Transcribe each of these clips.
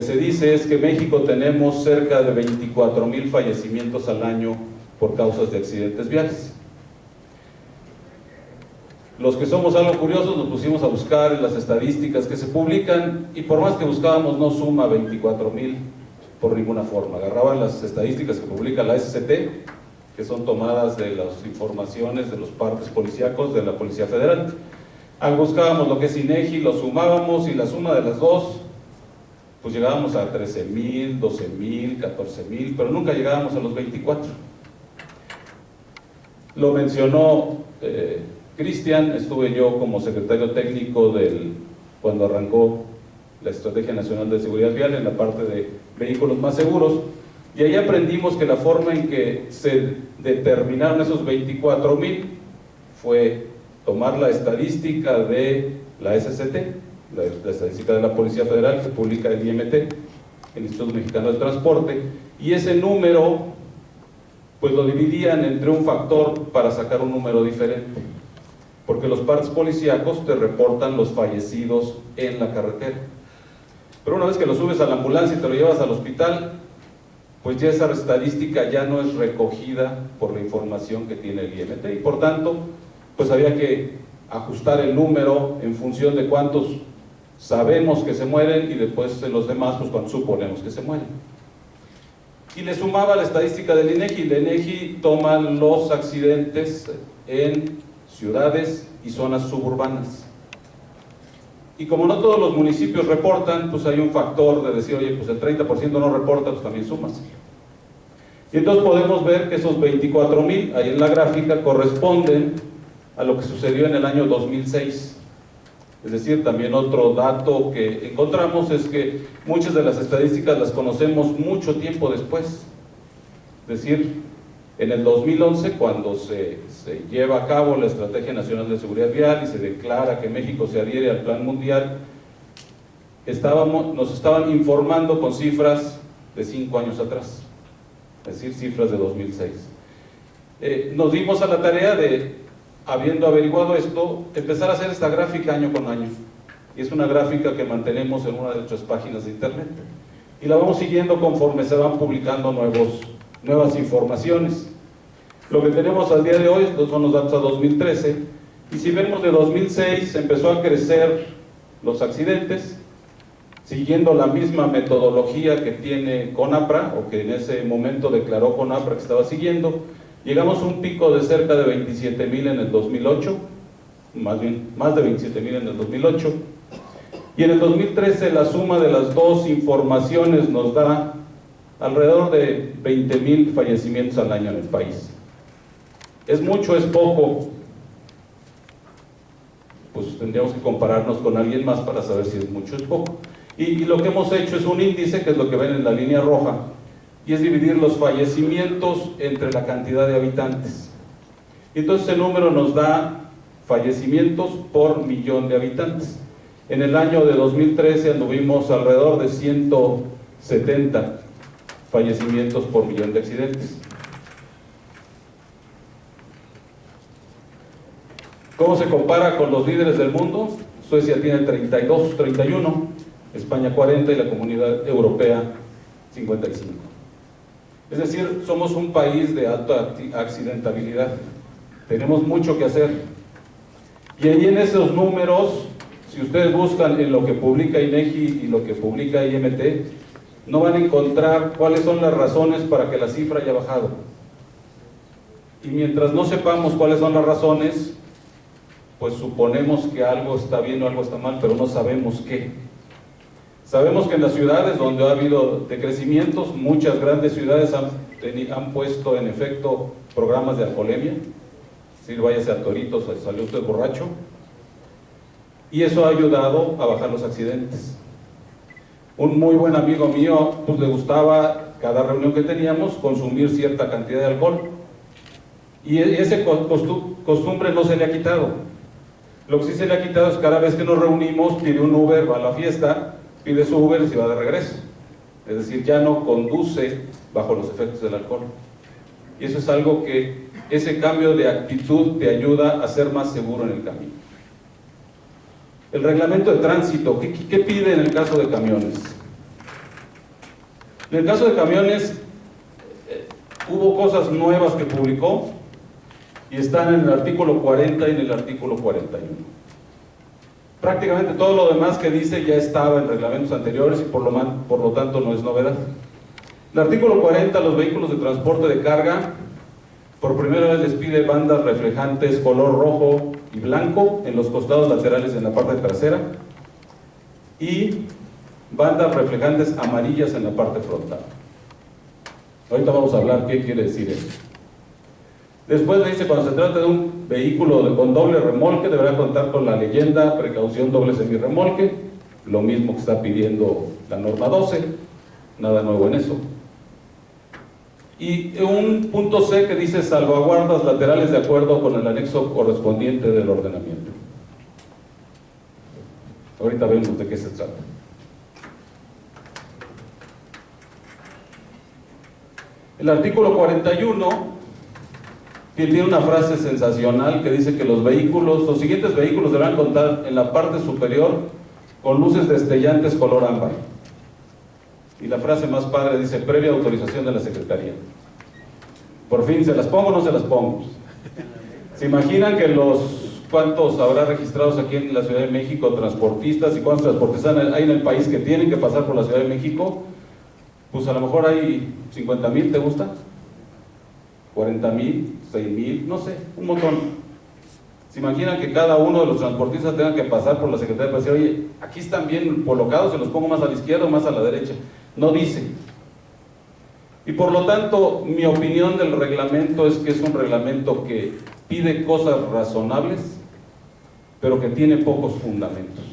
Se dice es que México tenemos cerca de 24,000 fallecimientos al año por causas de accidentes viales. Los que somos algo curiosos nos pusimos a buscar en las estadísticas que se publican y por más que buscábamos no suma 24,000 por ninguna forma. Agarraban las estadísticas que publica la SCT, que son tomadas de las informaciones de los partes policíacos de la Policía Federal. Buscábamos lo que es INEGI, lo sumábamos y la suma de las dos pues llegábamos a 13,000, 12,000, 14,000, pero nunca llegábamos a los 24. Lo mencionó Cristian, estuve yo como secretario técnico cuando arrancó la Estrategia Nacional de Seguridad Vial en la parte de vehículos más seguros, y ahí aprendimos que la forma en que se determinaron esos 24,000 fue tomar la estadística de la SCT, la estadística de la Policía Federal que publica el IMT, el Instituto Mexicano del Transporte, y ese número pues lo dividían entre un factor para sacar un número diferente, porque los partes policíacos te reportan los fallecidos en la carretera, pero una vez que lo subes a la ambulancia y te lo llevas al hospital, pues ya esa estadística ya no es recogida por la información que tiene el IMT, y por tanto pues había que ajustar el número en función de cuántos sabemos que se mueren y después en los demás pues cuántos suponemos que se mueren. Y le sumaba la estadística del INEGI. El INEGI toma los accidentes en ciudades y zonas suburbanas. Y como no todos los municipios reportan, pues hay un factor de decir, oye, pues el 30% no reporta, pues también sumas. Y entonces podemos ver que esos 24,000 ahí en la gráfica corresponden a lo que sucedió en el año 2006. Es decir, también otro dato que encontramos es que muchas de las estadísticas las conocemos mucho tiempo después. Es decir, en el 2011, cuando se lleva a cabo la Estrategia Nacional de Seguridad Vial y se declara que México se adhiere al Plan Mundial, nos estaban informando con cifras de 5 años atrás, es decir, cifras de 2006. Nos dimos a la tarea de, habiendo averiguado esto, empezar a hacer esta gráfica año con año, y es una gráfica que mantenemos en una de nuestras páginas de internet, y la vamos siguiendo conforme se van publicando nuevas informaciones. Lo que tenemos al día de hoy son los datos a 2013, y si vemos de 2006 empezó a crecer los accidentes, siguiendo la misma metodología que tiene CONAPRA, o que en ese momento declaró CONAPRA que estaba siguiendo. Llegamos a un pico de cerca de 27,000 en el 2008, más de 27,000 en el 2008, y en el 2013 la suma de las dos informaciones nos da alrededor de 20,000 fallecimientos al año en el país. ¿Es mucho? ¿Es poco? Pues tendríamos que compararnos con alguien más para saber si es mucho o es poco. Y lo que hemos hecho es un índice, que es lo que ven en la línea roja, y es dividir los fallecimientos entre la cantidad de habitantes. Y entonces el número nos da fallecimientos por millón de habitantes. En el año de 2013 anduvimos alrededor de 170 fallecimientos por millón de accidentes. ¿Cómo se compara con los líderes del mundo? Suecia tiene 32, 31, España 40 y la Comunidad Europea 55. Es decir, somos un país de alta accidentabilidad, tenemos mucho que hacer. Y ahí en esos números, si ustedes buscan en lo que publica INEGI y lo que publica IMT, no van a encontrar cuáles son las razones para que la cifra haya bajado. Y mientras no sepamos cuáles son las razones, pues suponemos que algo está bien o algo está mal, pero no sabemos qué. Sabemos que en las ciudades donde ha habido decrecimientos, muchas grandes ciudades han puesto en efecto programas de alcoholemia, es decir, váyase a Toritos, salió usted borracho, y eso ha ayudado a bajar los accidentes. Un muy buen amigo mío, pues le gustaba, cada reunión que teníamos, consumir cierta cantidad de alcohol, y esa costumbre no se le ha quitado. Lo que sí se le ha quitado es que cada vez que nos reunimos, pide un Uber, va a la fiesta, pide su Uber y se va de regreso. Es decir, ya no conduce bajo los efectos del alcohol. Y eso es algo que, ese cambio de actitud te ayuda a ser más seguro en el camino. El reglamento de tránsito, ¿qué pide en el caso de camiones? En el caso de camiones, hubo cosas nuevas que publicó y están en el artículo 40 y en el artículo 41. Prácticamente todo lo demás que dice ya estaba en reglamentos anteriores y por lo tanto no es novedad. El artículo 40, los vehículos de transporte de carga, por primera vez les pide bandas reflejantes color rojo y blanco en los costados laterales en la parte trasera y bandas reflejantes amarillas en la parte frontal. Ahorita vamos a hablar qué quiere decir eso. Después le dice, cuando se trata de un vehículo con doble remolque, deberá contar con la leyenda precaución doble semirremolque, lo mismo que está pidiendo la norma 12, nada nuevo en eso. Y un punto C que dice salvaguardas laterales de acuerdo con el anexo correspondiente del ordenamiento. Ahorita vemos de qué se trata. El artículo 41 tiene una frase sensacional que dice que los siguientes vehículos deberán contar en la parte superior con luces destellantes color ámbar. Y la frase más padre dice, previa autorización de la Secretaría. Por fin, ¿se las pongo o no se las pongo? ¿Se imaginan que cuántos habrá registrados aquí en la Ciudad de México, transportistas, y cuántos transportistas hay en el país que tienen que pasar por la Ciudad de México? Pues a lo mejor hay 50,000, ¿te gusta? 40,000, 6,000, no sé, un montón. ¿Se imaginan que cada uno de los transportistas tenga que pasar por la Secretaría para decir, oye, aquí están bien colocados, se los pongo más a la izquierda o más a la derecha? No dice. Y por lo tanto, mi opinión del reglamento es que es un reglamento que pide cosas razonables, pero que tiene pocos fundamentos.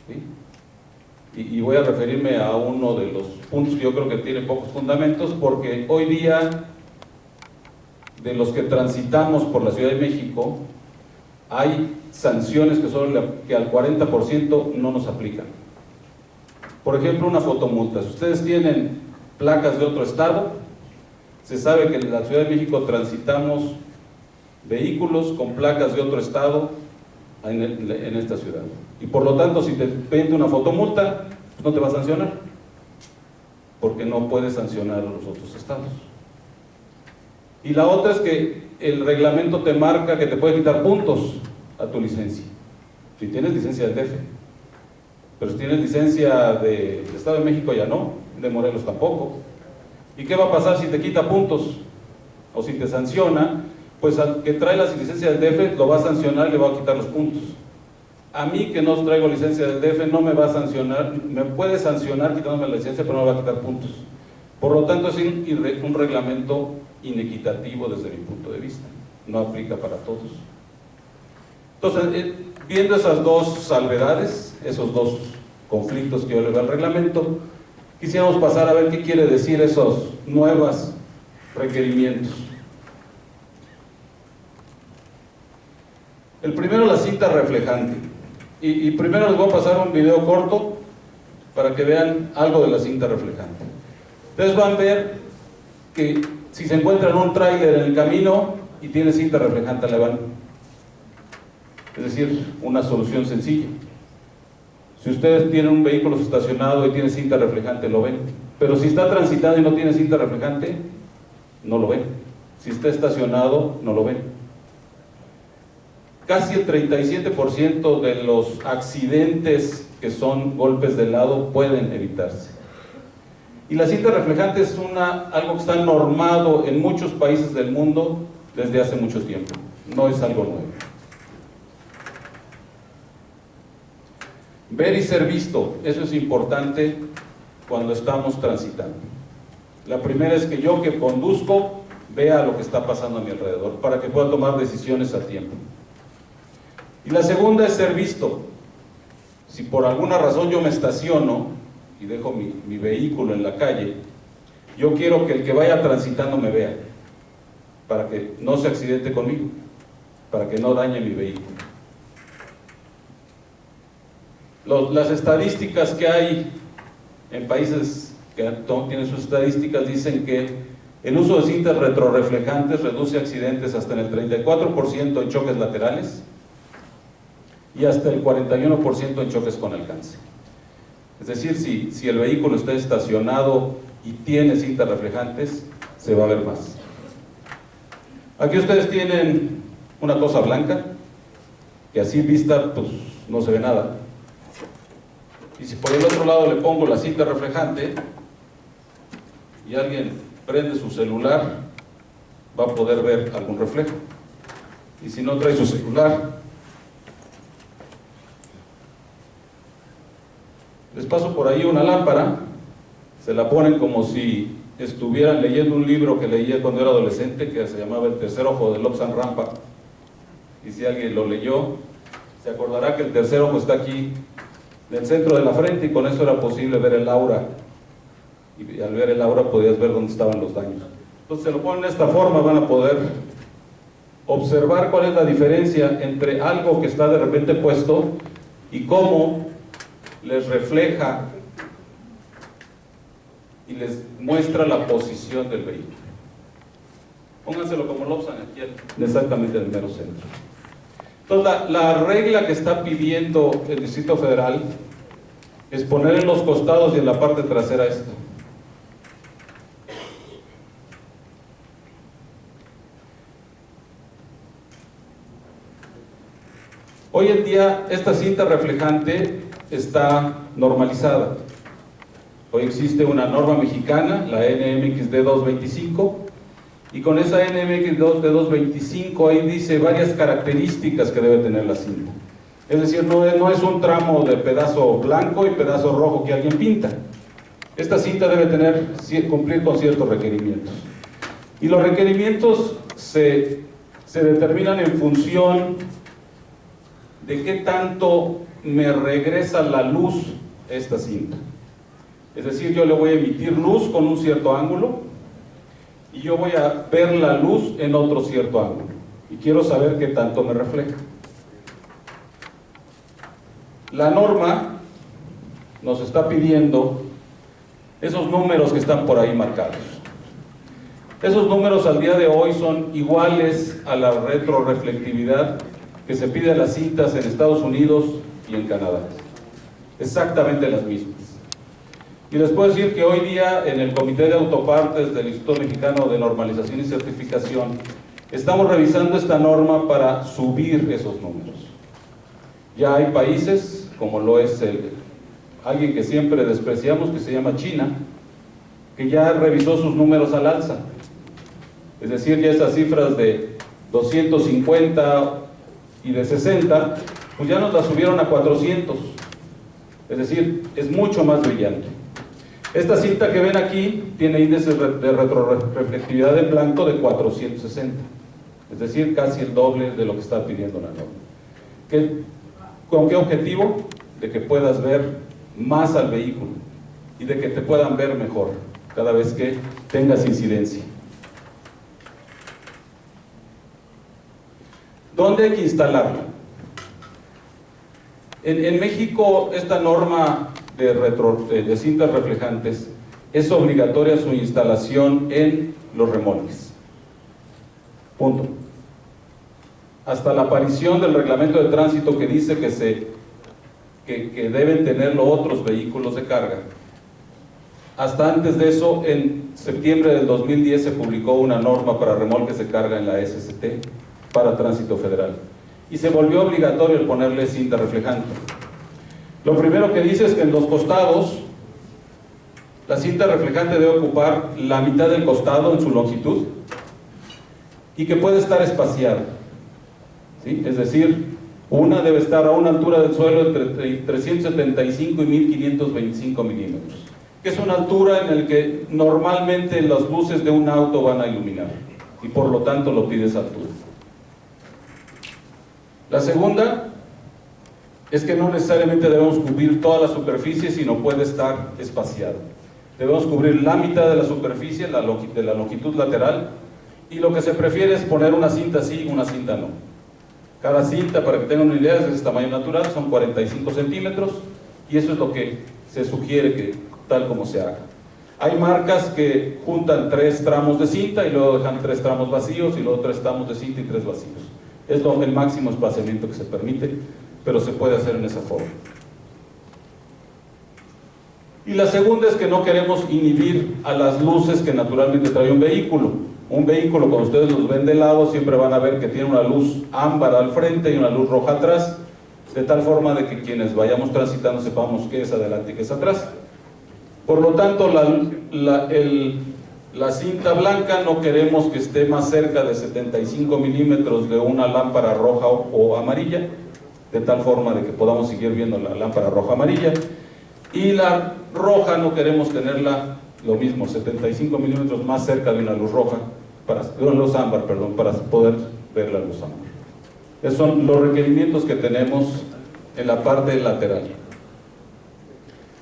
¿Sí? Y voy a referirme a uno de los puntos que yo creo que tiene pocos fundamentos, porque hoy día, de los que transitamos por la Ciudad de México, hay sanciones que al 40% no nos aplican. Por ejemplo, una fotomulta. Si ustedes tienen placas de otro estado, se sabe que en la Ciudad de México transitamos vehículos con placas de otro estado en esta ciudad. Y por lo tanto, si te pide una fotomulta, pues no te va a sancionar, porque no puedes sancionar a los otros estados. Y la otra es que el reglamento te marca que te puede quitar puntos a tu licencia, si tienes licencia del DF. Pero si tienes licencia del Estado de México ya no, de Morelos tampoco. ¿Y qué va a pasar si te quita puntos? O si te sanciona, pues al que trae la licencia del DF lo va a sancionar y le va a quitar los puntos. A mí, que no traigo licencia del DF, no me va a sancionar, me puede sancionar quitándome la licencia, pero no me va a quitar puntos. Por lo tanto, es un reglamento inequitativo desde mi punto de vista, no aplica para todos. Entonces, viendo esas dos salvedades, esos dos conflictos que yo le veo al reglamento, quisiéramos pasar a ver qué quiere decir esos nuevos requerimientos. El primero, la cinta reflejante. Y primero les voy a pasar un video corto para que vean algo de la cinta reflejante. Ustedes van a ver que si se encuentran un tráiler en el camino y tiene cinta reflejante, le van. Es decir, una solución sencilla. Si ustedes tienen un vehículo estacionado y tiene cinta reflejante, lo ven. Pero si está transitado y no tiene cinta reflejante, no lo ven. Si está estacionado, no lo ven. Casi el 37% de los accidentes que son golpes de lado pueden evitarse. Y la cinta reflejante es algo que está normado en muchos países del mundo desde hace mucho tiempo. No es algo nuevo. Ver y ser visto, eso es importante cuando estamos transitando. La primera es que yo, que conduzco, vea lo que está pasando a mi alrededor para que pueda tomar decisiones a tiempo. Y la segunda es ser visto. Si por alguna razón yo me estaciono y dejo mi vehículo en la calle, yo quiero que el que vaya transitando me vea, para que no se accidente conmigo, para que no dañe mi vehículo. Las estadísticas que hay en países que tienen sus estadísticas dicen que el uso de cintas retroreflejantes reduce accidentes hasta en el 34% en choques laterales y hasta el 41% en choques con alcance. Es decir, si el vehículo está estacionado y tiene cintas reflejantes, se va a ver más. Aquí ustedes tienen una cosa blanca, que así vista pues no se ve nada. Y si por el otro lado le pongo la cinta reflejante y alguien prende su celular, va a poder ver algún reflejo. Y si no trae su celular, les paso por ahí una lámpara, se la ponen como si estuvieran leyendo un libro que leía cuando era adolescente, que se llamaba El tercer ojo de Lobsang Rampa. Y si alguien lo leyó, se acordará que el tercer ojo está aquí, en el centro de la frente, y con eso era posible ver el aura. Y al ver el aura podías ver dónde estaban los daños. Entonces se lo ponen de esta forma, van a poder observar cuál es la diferencia entre algo que está de repente puesto y cómo les refleja y les muestra la posición del vehículo. Pónganselo como Lobsang aquí, exactamente en el mero centro. Entonces la regla que está pidiendo el Distrito Federal es poner en los costados y en la parte trasera esto. Hoy en día esta cinta reflejante está normalizada. Hoy existe una norma mexicana, la NMXD 225, y con esa NMXD 225 ahí dice varias características que debe tener la cinta. Es decir, no es un tramo de pedazo blanco y pedazo rojo que alguien pinta. Esta cinta debe cumplir con ciertos requerimientos. Y los requerimientos se determinan en función de qué tanto me regresa la luz esta cinta. Es decir, yo le voy a emitir luz con un cierto ángulo y yo voy a ver la luz en otro cierto ángulo. Y quiero saber qué tanto me refleja. La norma nos está pidiendo esos números que están por ahí marcados. Esos números al día de hoy son iguales a la retroreflectividad que se pide a las cintas en Estados Unidos y en Canadá. Exactamente las mismas. Y les puedo decir que hoy día en el Comité de Autopartes del Instituto Mexicano de Normalización y Certificación estamos revisando esta norma para subir esos números. Ya hay países, como lo es alguien que siempre despreciamos, que se llama China, que ya revisó sus números al alza. Es decir, ya esas cifras de 250 y de 60, pues ya nos las subieron a 400. Es decir, es mucho más brillante. Esta cinta que ven aquí tiene índice de retroreflectividad en blanco de 460. Es decir, casi el doble de lo que está pidiendo la norma. ¿Con qué objetivo? De que puedas ver más al vehículo y de que te puedan ver mejor cada vez que tengas incidencia. ¿Dónde hay que instalarla? En México esta norma de cintas reflejantes es obligatoria su instalación en los remolques. Punto. Hasta la aparición del reglamento de tránsito que dice que deben tenerlo otros vehículos de carga. Hasta antes de eso, en septiembre del 2010 se publicó una norma para remolques de carga en la SCT para tránsito federal y se volvió obligatorio el ponerle cinta reflejante. Lo primero que dice es que en los costados la cinta reflejante debe ocupar la mitad del costado en su longitud y que puede estar espaciada, ¿sí? Es decir, una debe estar a una altura del suelo entre 375 y 1525 milímetros, que es una altura en la que normalmente las luces de un auto van a iluminar y por lo tanto lo pide esa altura. La segunda es que no necesariamente debemos cubrir toda la superficie, sino puede estar espaciado. Debemos cubrir la mitad de la superficie, de la longitud lateral, y lo que se prefiere es poner una cinta sí y una cinta no. Cada cinta, para que tengan una idea, es de tamaño natural, son 45 centímetros, y eso es lo que se sugiere que tal como se haga. Hay marcas que juntan 3 tramos de cinta y luego dejan 3 tramos vacíos y luego 3 tramos de cinta y 3 vacíos. Es el máximo espaciamiento que se permite, pero se puede hacer en esa forma. Y la segunda es que no queremos inhibir a las luces que naturalmente trae un vehículo. Un vehículo, cuando ustedes los ven de lado, siempre van a ver que tiene una luz ámbar al frente y una luz roja atrás, de tal forma de que quienes vayamos transitando sepamos qué es adelante y qué es atrás. Por lo tanto, la cinta blanca no queremos que esté más cerca de 75 milímetros de una lámpara roja o amarilla, de tal forma de que podamos seguir viendo la lámpara roja amarilla. Y la roja no queremos tenerla lo mismo, 75 milímetros más cerca de una luz roja, de una luz ámbar, perdón, para poder ver la luz ámbar. Esos son los requerimientos que tenemos en la parte lateral.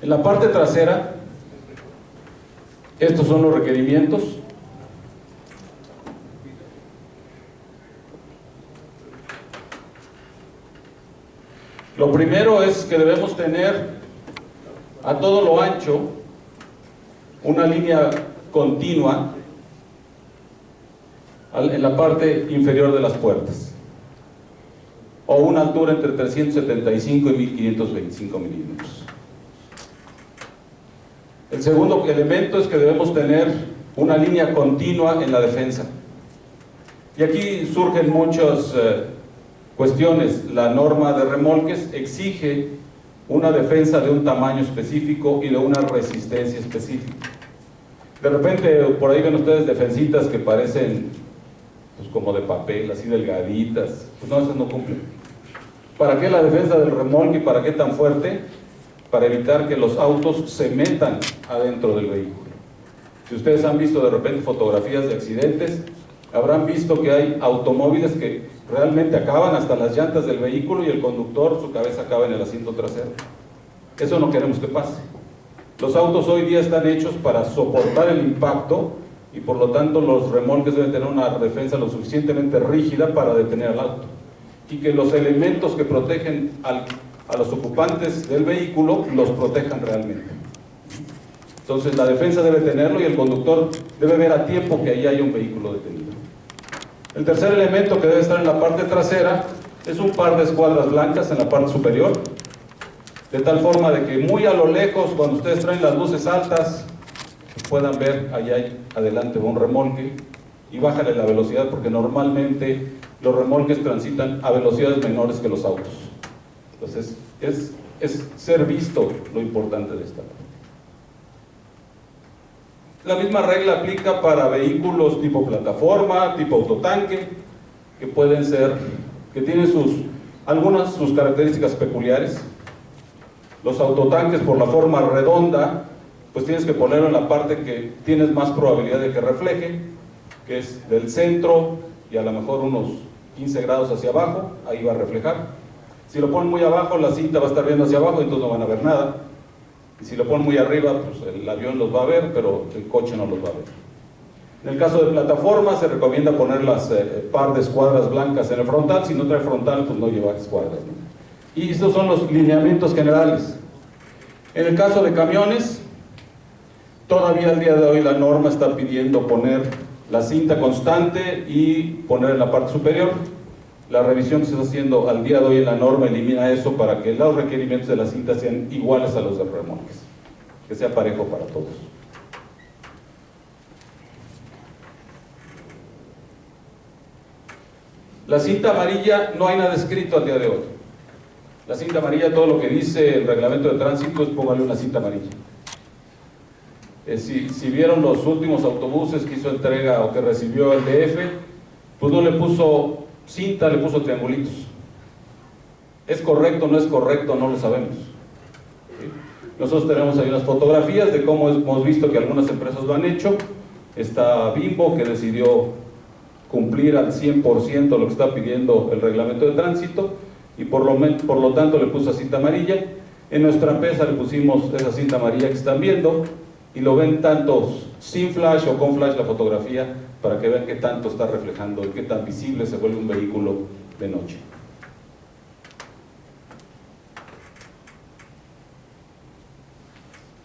En la parte trasera, estos son los requerimientos. Lo primero es que debemos tener a todo lo ancho una línea continua en la parte inferior de las puertas, o una altura entre 375 y 1525 milímetros. El segundo elemento es que debemos tener una línea continua en la defensa. Y aquí surgen muchas cuestiones. La norma de remolques exige una defensa de un tamaño específico y de una resistencia específica. De repente, por ahí ven ustedes defensitas que parecen pues, como de papel, así delgaditas. Pues no, esas no cumplen. ¿Para qué la defensa del remolque y para qué tan fuerte? Para evitar que los autos se metan adentro del vehículo. Si ustedes han visto de repente fotografías de accidentes, habrán visto que hay automóviles que realmente acaban hasta las llantas del vehículo y el conductor, su cabeza acaba en el asiento trasero. Eso no queremos que pase. Los autos hoy día están hechos para soportar el impacto y por lo tanto los remolques deben tener una defensa lo suficientemente rígida para detener al auto. Y que los elementos que protegen a los ocupantes del vehículo los protejan realmente. Entonces la defensa debe tenerlo y el conductor debe ver a tiempo que ahí hay un vehículo detenido. El tercer elemento que debe estar en la parte trasera es un par de escuadras blancas en la parte superior, de tal forma de que muy a lo lejos, cuando ustedes traen las luces altas, puedan ver allá hay adelante un remolque y bájale la velocidad porque normalmente los remolques transitan a velocidades menores que los autos. Entonces es ser visto lo importante de esta parte. La misma regla aplica para vehículos tipo plataforma, tipo autotanque, que pueden ser, que tienen algunas sus características peculiares. Los autotanques, por la forma redonda, pues tienes que ponerlo en la parte que tienes más probabilidad de que refleje, que es del centro y a lo mejor unos 15 grados hacia abajo, ahí va a reflejar. Si lo ponen muy abajo, la cinta va a estar viendo hacia abajo, entonces no van a ver nada. Y si lo ponen muy arriba, pues el avión los va a ver, pero el coche no los va a ver. En el caso de plataforma, se recomienda poner las par de escuadras blancas en el frontal. Si no trae frontal, pues no lleva escuadras, ¿no? Y estos son los lineamientos generales. En el caso de camiones, todavía al día de hoy la norma está pidiendo poner la cinta constante y poner en la parte superior. La revisión que se está haciendo al día de hoy en la norma elimina eso para que los requerimientos de la cinta sean iguales a los de remolques, que sea parejo para todos. La cinta amarilla no hay nada escrito al día de hoy. La cinta amarilla, todo lo que dice el reglamento de tránsito es póngale una cinta amarilla. Si vieron los últimos autobuses que hizo entrega o que recibió el DF, pues no le puso cinta, le puso triangulitos. ¿Es correcto o no es correcto? No lo sabemos. ¿Sí? Nosotros tenemos ahí unas fotografías de cómo hemos visto que algunas empresas lo han hecho. Está Bimbo, que decidió cumplir al 100% lo que está pidiendo el reglamento de tránsito y por lo tanto le puso cinta amarilla. En nuestra empresa le pusimos esa cinta amarilla que están viendo y lo ven tanto sin flash o con flash la fotografía para que vean qué tanto está reflejando y qué tan visible se vuelve un vehículo de noche.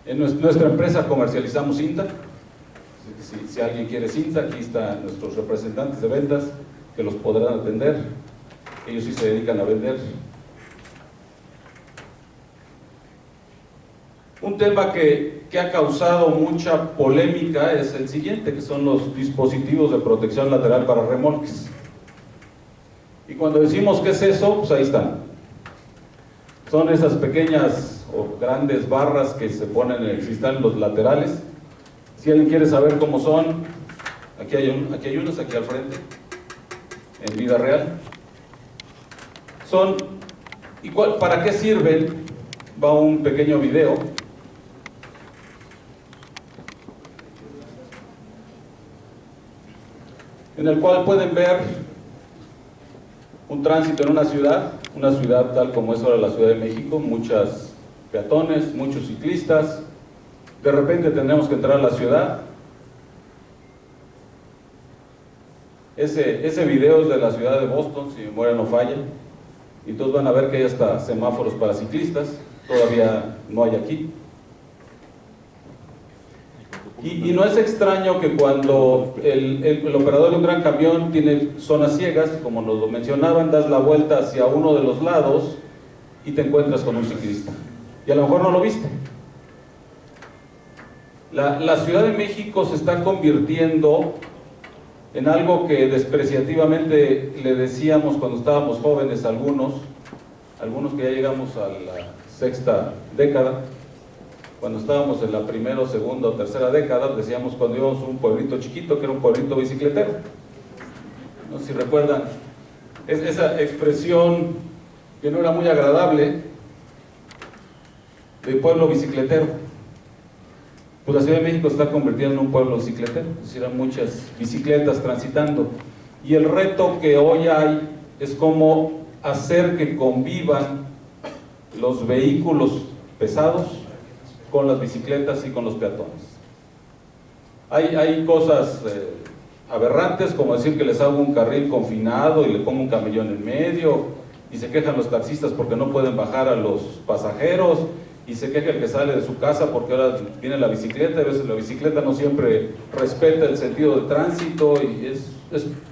En nuestra empresa comercializamos cinta. Si alguien quiere cinta, aquí están nuestros representantes de ventas que los podrán atender. Ellos sí se dedican a vender. Un tema que ha causado mucha polémica es el siguiente, que son los dispositivos de protección lateral para remolques. Y cuando decimos qué es eso, pues ahí están. Son esas pequeñas o grandes barras que se ponen, que están en los laterales. Si alguien quiere saber cómo son, aquí hay unos aquí al frente, en vida real. ¿Para qué sirven? Va un pequeño video. En el cual pueden ver un tránsito en una ciudad tal como es ahora la Ciudad de México, muchos peatones, muchos ciclistas. De repente tendremos que entrar a la ciudad. Ese video es de la ciudad de Boston, si mi memoria no falla, y todos van a ver que hay hasta semáforos para ciclistas, todavía no hay aquí. Y no es extraño que cuando el operador de un gran camión tiene zonas ciegas, como nos lo mencionaban, das la vuelta hacia uno de los lados y te encuentras con un ciclista. Y a lo mejor no lo viste. La Ciudad de México se está convirtiendo en algo que despreciativamente le decíamos cuando estábamos jóvenes algunos que ya llegamos a la sexta década. Cuando estábamos en la primera, segunda o tercera década, decíamos cuando íbamos a un pueblito chiquito, que era un pueblito bicicletero. No sé si recuerdan esa expresión que no era muy agradable, de pueblo bicicletero. Pues la Ciudad de México se está convirtiendo en un pueblo bicicletero, es decir, hay muchas bicicletas transitando. Y el reto que hoy hay es cómo hacer que convivan los vehículos pesados con las bicicletas y con los peatones. Hay cosas aberrantes, como decir que les hago un carril confinado y le pongo un camellón en medio, y se quejan los taxistas porque no pueden bajar a los pasajeros, y se queja el que sale de su casa porque ahora viene la bicicleta, y a veces la bicicleta no siempre respeta el sentido de tránsito, y es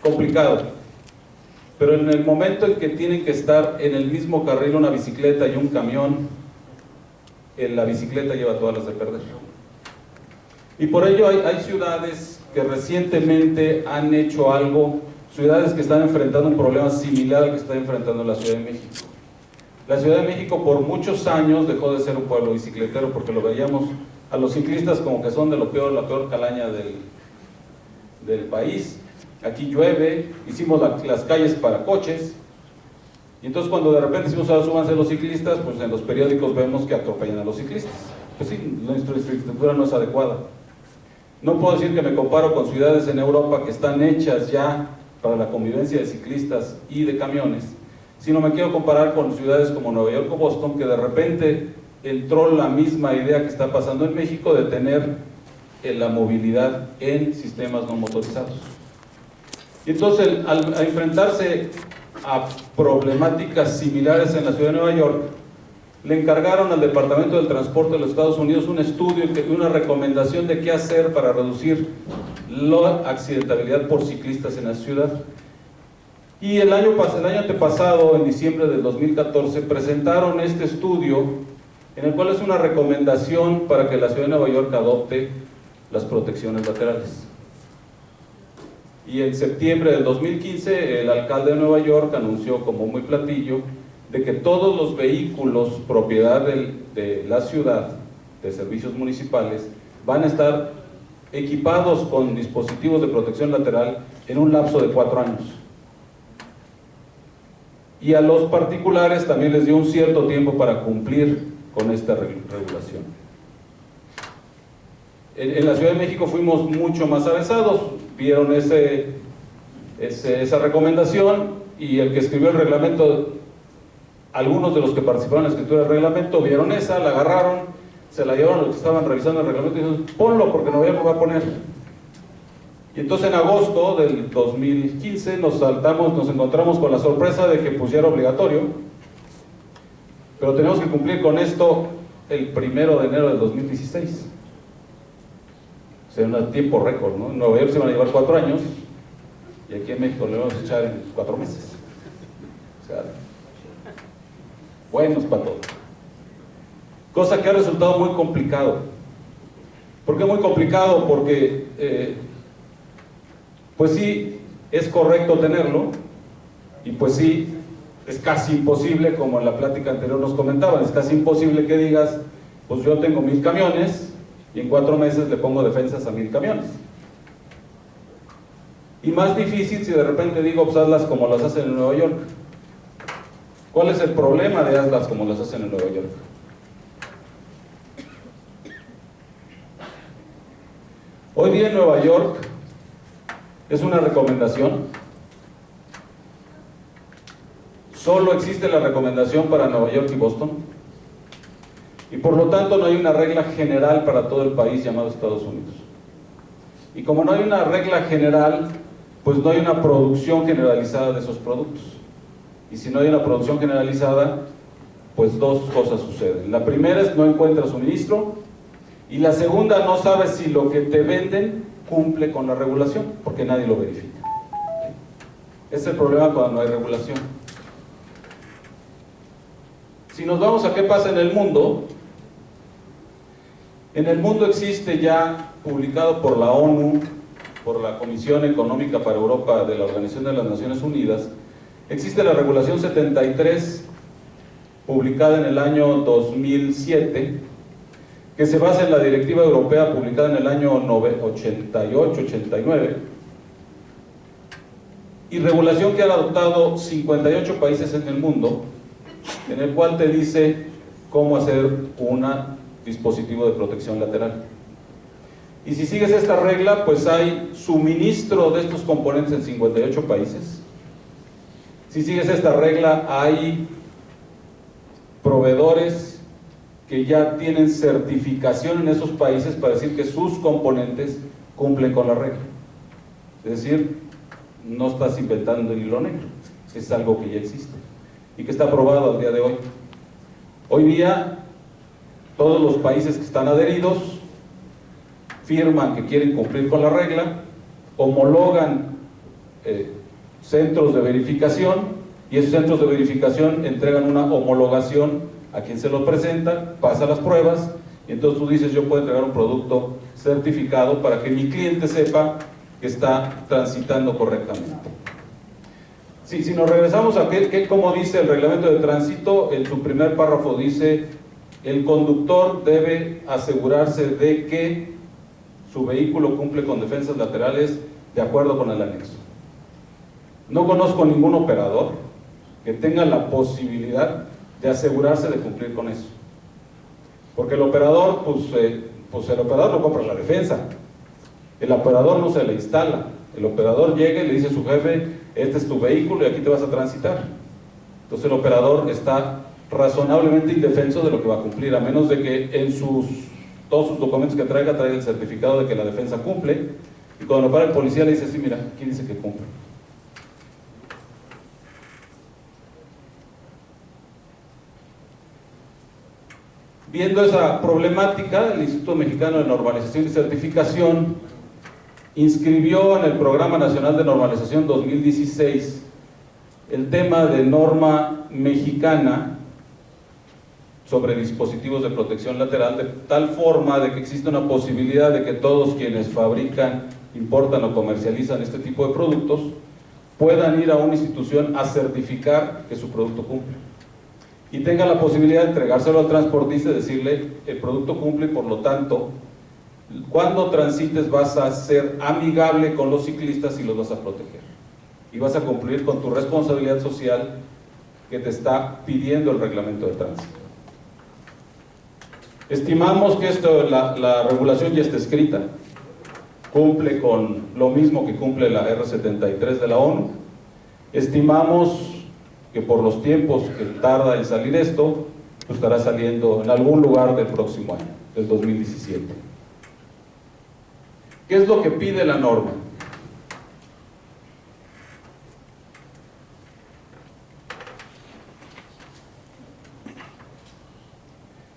complicado. Pero en el momento en que tienen que estar en el mismo carril una bicicleta y un camión, la bicicleta lleva todas las de perder. Y por ello hay ciudades que recientemente han hecho algo, ciudades que están enfrentando un problema similar al que está enfrentando la Ciudad de México. La Ciudad de México por muchos años dejó de ser un pueblo bicicletero, porque lo veíamos a los ciclistas como que son de lo peor, la peor calaña del país. Aquí llueve, hicimos las calles para coches, y entonces cuando de repente decimos ahora súbanse los ciclistas, pues en los periódicos vemos que atropellan a los ciclistas. Pues sí, nuestra infraestructura no es adecuada. No puedo decir que me comparo con ciudades en Europa que están hechas ya para la convivencia de ciclistas y de camiones, sino me quiero comparar con ciudades como Nueva York o Boston, que de repente entró la misma idea que está pasando en México de tener la movilidad en sistemas no motorizados. Y entonces al enfrentarse a problemáticas similares en la ciudad de Nueva York, le encargaron al Departamento del Transporte de los Estados Unidos un estudio y una recomendación de qué hacer para reducir la accidentabilidad por ciclistas en la ciudad. Y el año antepasado, en diciembre del 2014, presentaron este estudio, en el cual es una recomendación para que la ciudad de Nueva York adopte las protecciones laterales. Y en septiembre del 2015, el alcalde de Nueva York anunció como muy platillo de que todos los vehículos propiedad de la ciudad, de servicios municipales, van a estar equipados con dispositivos de protección lateral en un lapso de 4 años. Y a los particulares también les dio un cierto tiempo para cumplir con esta regulación. En la Ciudad de México fuimos mucho más avanzados, vieron esa recomendación, y el que escribió el reglamento, algunos de los que participaron en la escritura del reglamento vieron esa, la agarraron, se la llevaron a los que estaban revisando el reglamento y dijeron, ponlo porque Nueva York lo va a poner. Y entonces en agosto del 2015 nos encontramos con la sorpresa de que pues ya era obligatorio, pero tenemos que cumplir con esto el 1 de enero del 2016. O sea, un tiempo récord, ¿no? En Nueva York se van a llevar 4 años, y aquí en México lo vamos a echar en 4 meses. O sea, buenos para todos. cosa que ha resultado muy complicado. ¿Por qué muy complicado? Porque pues sí, es correcto tenerlo, y pues sí, es casi imposible, como en la plática anterior nos comentaban, es casi imposible que digas, pues yo tengo 1000 camiones y en 4 meses le pongo defensas a 1000 camiones. Y más difícil si de repente digo, pues hazlas como las hacen en Nueva York. ¿Cuál es el problema de hazlas como las hacen en Nueva York? Hoy día en Nueva York es una recomendación. Solo existe la recomendación para Nueva York y Boston, y por lo tanto no hay una regla general para todo el país llamado Estados Unidos. Y como no hay una regla general, pues no hay una producción generalizada de esos productos. Y si no hay una producción generalizada, pues dos cosas suceden. La primera es no encuentras suministro, y la segunda, no sabes si lo que te venden cumple con la regulación, porque nadie lo verifica. Ese es el problema cuando no hay regulación. Si nos vamos a qué pasa en el mundo existe ya, publicado por la ONU, por la Comisión Económica para Europa de la Organización de las Naciones Unidas, existe la Regulación 73, publicada en el año 2007, que se basa en la Directiva Europea publicada en el año 88-89, y regulación que han adoptado 58 países en el mundo, en el cual te dice cómo hacer un dispositivo de protección lateral. Y si sigues esta regla, pues hay suministro de estos componentes en 58 países. Si sigues esta regla, hay proveedores que ya tienen certificación en esos países para decir que sus componentes cumplen con la regla. Es decir, no estás inventando el hilo negro, es algo que ya existe y que está aprobado al día de hoy. Hoy día, todos los países que están adheridos firman que quieren cumplir con la regla, homologan centros de verificación, y esos centros de verificación entregan una homologación a quien se lo presenta, pasa las pruebas, y entonces tú dices, yo puedo entregar un producto certificado para que mi cliente sepa que está transitando correctamente. Si nos regresamos a cómo dice el reglamento de tránsito, en su primer párrafo dice: el conductor debe asegurarse de que su vehículo cumple con defensas laterales de acuerdo con el anexo. No conozco ningún operador que tenga la posibilidad de asegurarse de cumplir con eso, porque el operador, pues el operador no compra la defensa, el operador no se le instala, el operador llega y le dice a su jefe: este es tu vehículo y aquí te vas a transitar. Entonces el operador está razonablemente indefenso de lo que va a cumplir, a menos de que en todos sus documentos que traiga el certificado de que la defensa cumple, y cuando lo para el policía le dice: sí, mira, aquí dice que cumple. Viendo esa problemática, el Instituto Mexicano de Normalización y Certificación inscribió en el Programa Nacional de Normalización 2016 el tema de norma mexicana sobre dispositivos de protección lateral, de tal forma de que existe una posibilidad de que todos quienes fabrican, importan o comercializan este tipo de productos puedan ir a una institución a certificar que su producto cumple, y tenga la posibilidad de entregárselo al transportista y decirle: el producto cumple, y por lo tanto, cuando transites vas a ser amigable con los ciclistas y los vas a proteger, y vas a cumplir con tu responsabilidad social que te está pidiendo el reglamento de tránsito. Estimamos que la regulación ya está escrita, cumple con lo mismo que cumple la R73 de la ONU. Estimamos que por los tiempos que tarda en salir esto, pues estará saliendo en algún lugar del próximo año, del 2017. ¿Qué es lo que pide la norma?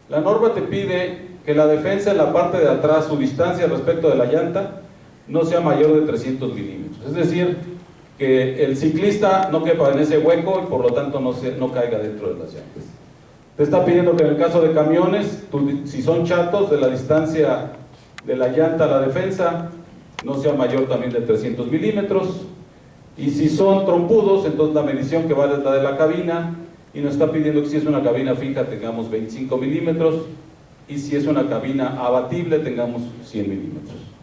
La norma te pide que la defensa en la parte de atrás, su distancia respecto de la llanta, no sea mayor de 300 milímetros. Es decir, que el ciclista no quepa en ese hueco y por lo tanto no caiga dentro de las llantas. Te está pidiendo que en el caso de camiones, si son chatos, de la distancia de la llanta a la defensa no sea mayor también de 300 milímetros. Y si son trompudos, entonces la medición que vale es la de la cabina, y nos está pidiendo que si es una cabina fija tengamos 25 milímetros, y si es una cabina abatible tengamos 100 milímetros.